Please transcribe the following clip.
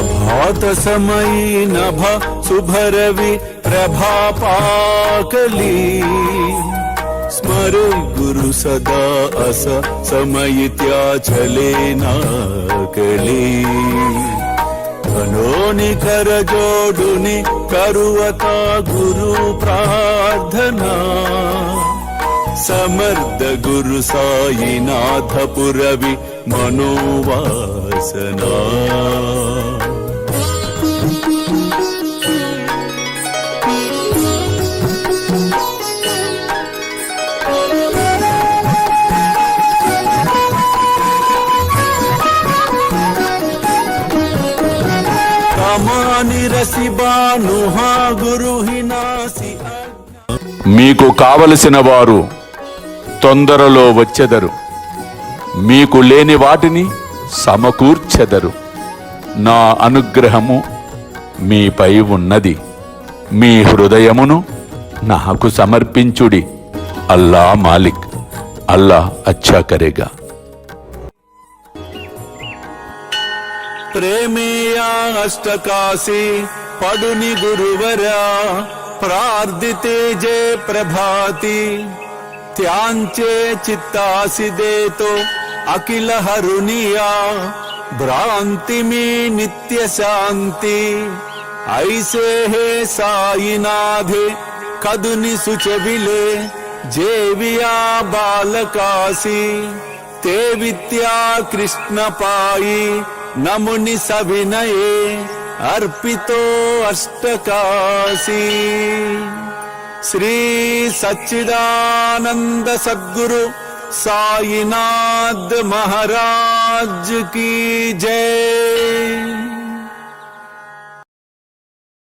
प्रभात समयी नभ शुभरवि प्रभापाकली स्मरे गुरु सदा अस समयित्या चले नाकली धनोनि कर जोडुनि करुवता गुरु प्रार्थना समर्थ गुरु साईनाथ पुरवि मनोवासना మీకు కావలసిన వారు తొందరలో వచ్చెదరు, మీకు లేని వాటిని సమకూర్చెదరు. నా అనుగ్రహము మీపై ఉన్నది, మీ హృదయమును నాకు సమర్పించుడి. అల్లా మాలిక్, అల్లా అచ్చా కరేగా. प्रेमेया अष्टकाशी पडुनि गुरुवरा प्रार्थिते जय प्रभाती त्यांचे चित्तासी देतो अखिल हरुनिया भ्रांति में नित्य शांति ऐसे है साईनाथे कदुनि सुचविले जेविया बालकाशी ते विद्या कृष्ण पाई नमुनि सविनये अर्पितो अष्टकाशी श्री सच्चिदानंद सद्गुरु साईनाथ महाराज की जय।